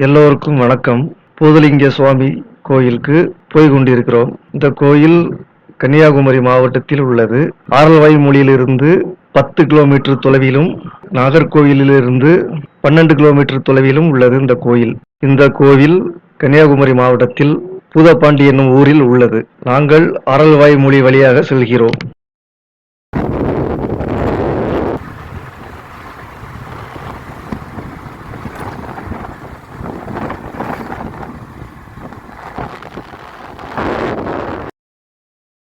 எல்லோருக்கும் வணக்கம். பூதலிங்க சுவாமி கோயிலுக்கு போய் கொண்டிருக்கிறோம். இந்த கோயில் கன்னியாகுமரி மாவட்டத்தில் உள்ளது. ஆரல்வாய்மொழியிலிருந்து 10 கிலோமீட்டர் தொலைவிலும், நாகர்கோவிலிருந்து 12 கிலோமீட்டர் தொலைவிலும் உள்ளது இந்த கோயில். இந்த கோவில் கன்னியாகுமரி மாவட்டத்தில் பூதப்பாண்டி என்னும் ஊரில் உள்ளது. நாங்கள் ஆரல்வாய்மொழி வழியாக செல்கிறோம்.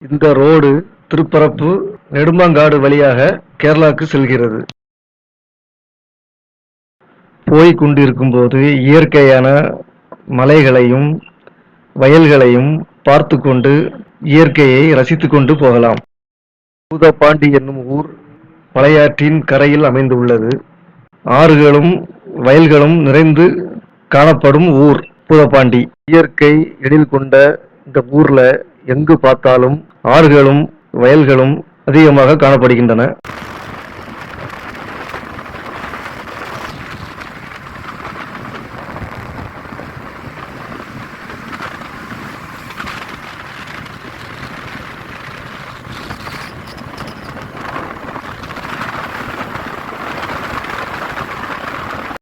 இந்த ரோடு திருப்பரப்பு நெடுமங்காடு வழியாக கேரளாவுக்கு செல்கிறது. போய் கொண்டிருக்கும் போது இயற்கையான மலைகளையும் வயல்களையும் பார்த்து கொண்டு இயற்கையை ரசித்து கொண்டு போகலாம். பூதப்பாண்டி என்னும் ஊர் மலையாற்றின் கரையில் அமைந்துள்ளது. ஆறுகளும் வயல்களும் நிறைந்து காணப்படும் ஊர் பூதப்பாண்டி. இயற்கை எழில் கொண்ட இந்த ஊர்ல எங்கு பார்த்தாலும் ஆறுகளும் வயல்களும் அதிகமாக காணப்படுகின்றன.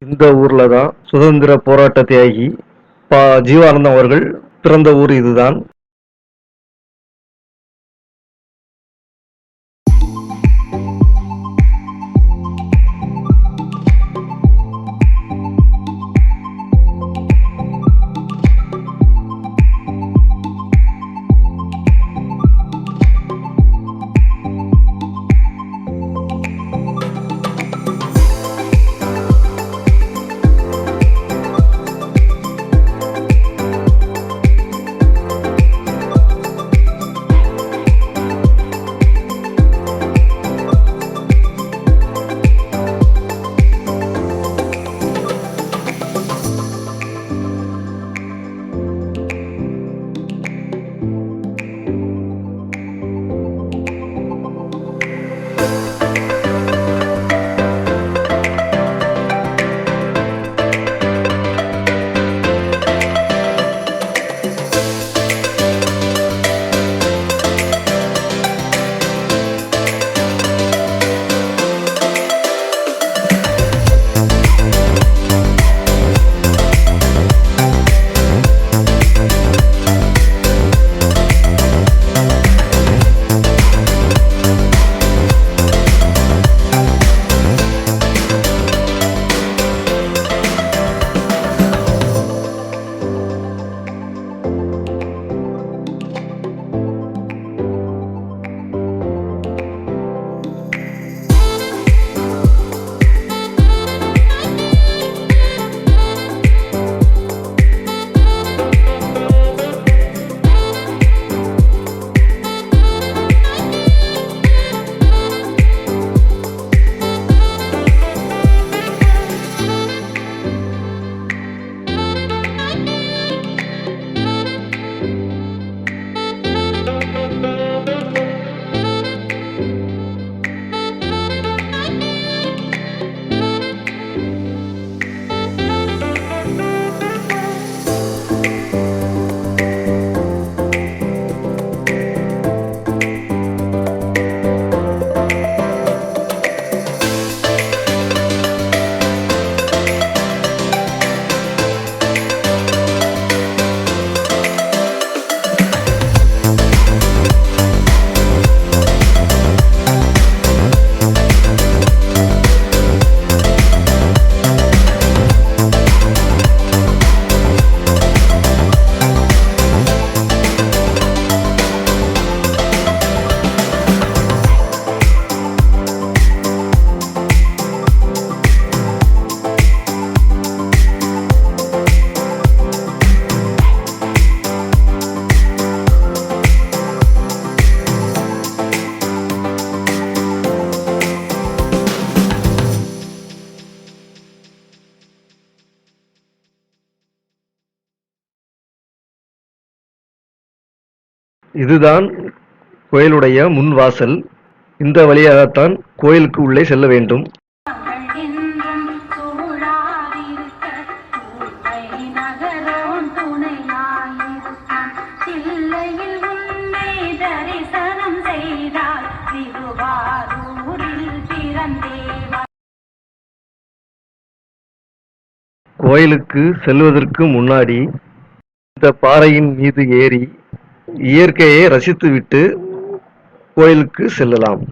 இந்த ஊர்ல தான் சுதந்திர போராட்ட தியாகி ஜீவானந்தம் அவர்கள் பிறந்த ஊர் இதுதான். இதுதான் கோயிலுடைய முன் வாசல். இந்த வழியாகத்தான் கோயிலுக்கு உள்ளே செல்ல வேண்டும். கோயிலுக்கு செல்வதற்கு முன்னாடி இந்த பாறையின் மீது ஏறி இயற்கையை ரசித்துவிட்டு கோயிலுக்கு செல்லலாம்.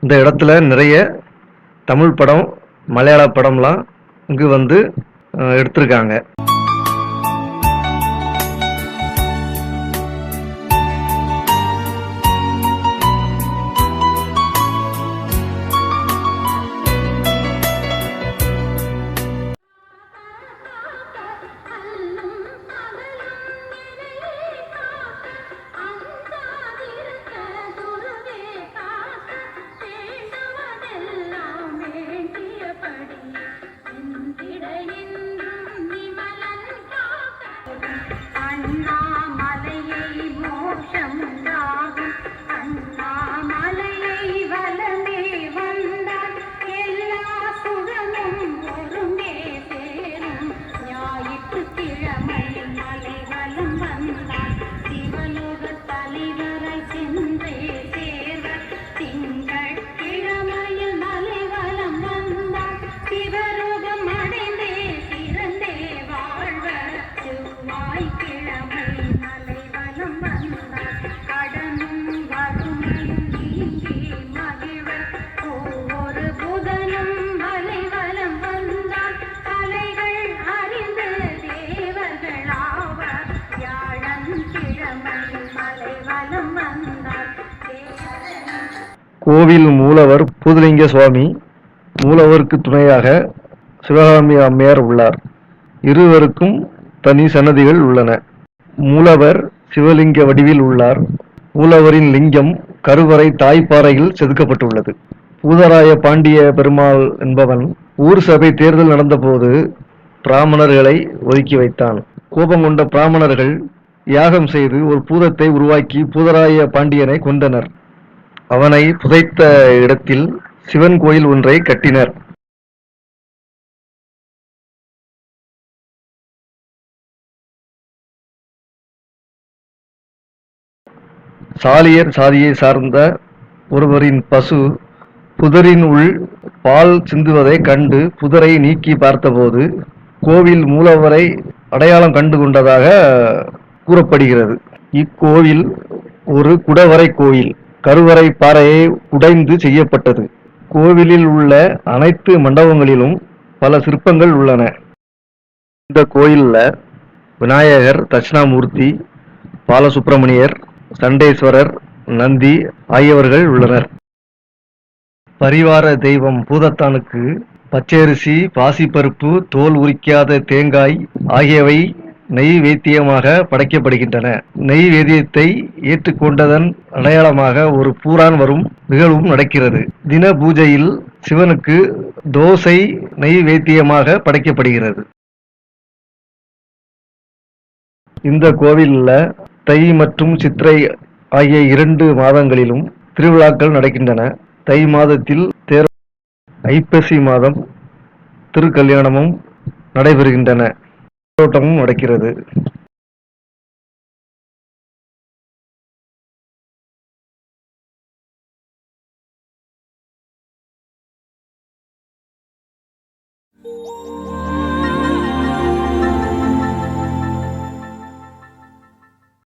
இந்த இடத்துல நிறைய தமிழ் படம், மலையாள படம்லாம் இங்கு வந்து எடுத்திருக்காங்க. கோவில் மூலவர் பூதலிங்க சுவாமி, மூலவருக்கு துணையாக சிவகாமி அம்மையார் உள்ளார். இருவருக்கும் தனி சன்னதிகள் உள்ளன. மூலவர் சிவலிங்க வடிவில் உள்ளார். மூலவரின் லிங்கம் கருவறை தாய்ப்பாறையில் செதுக்கப்பட்டுள்ளது. பூதராய பாண்டிய பெருமாள் என்பவன் ஊர் சபை தேர்தல் நடந்தபோது பிராமணர்களை ஒதுக்கி வைத்தான். கோபம் கொண்ட பிராமணர்கள் யாகம் செய்து ஒரு பூதத்தை உருவாக்கி பூதராய பாண்டியனை கொண்டனர். அவனை புதைத்த இடத்தில் சிவன் கோயில் ஒன்றை கட்டினர். சாலியர் சாதியை சார்ந்த ஒருவரின் பசு புதரின் உள் பால் சிந்துவதை கண்டு புதரை நீக்கி பார்த்தபோது கோவில் மூலவரை அடையாளம் கண்டு கொண்டதாக கூறப்படுகிறது. இக்கோவில் ஒரு குடவரை கோயில். கருவறை பாறையை உடைந்து செய்யப்பட்டது. கோவிலில் உள்ள அனைத்து மண்டபங்களிலும் பல சிற்பங்கள் உள்ளன. இந்த கோயில்ல விநாயகர், தட்சிணாமூர்த்தி, பாலசுப்பிரமணியர், சண்டேஸ்வரர், நந்தி ஆகியவர்கள் உள்ளனர். பரிவார தெய்வம் பூதத்தானுக்கு பச்சரிசி, பாசிப்பருப்பு, தோல் உரிக்காத தேங்காய் ஆகியவை நெய்வேத்தியமாக படைக்கப்படுகின்றன. நெய்வேத்தியத்தை ஏற்றுக்கொண்டதன் அடையாளமாக ஒரு பூரான் வரும் நிகழ்வும் நடக்கிறது. தின பூஜையில் சிவனுக்கு தோசை நெய்வேத்தியமாக படைக்கப்படுகிறது. இந்த கோவில்ல தை மற்றும் சித்திரை ஆகிய 2 மாதங்களிலும் திருவிழாக்கள் நடக்கின்றன. தை மாதத்தில் தேர், ஐப்பசி மாதம் திருக்கல்யாணமும், நடைபெறுகின்றன. தேரோட்டமும் நடக்கிறது.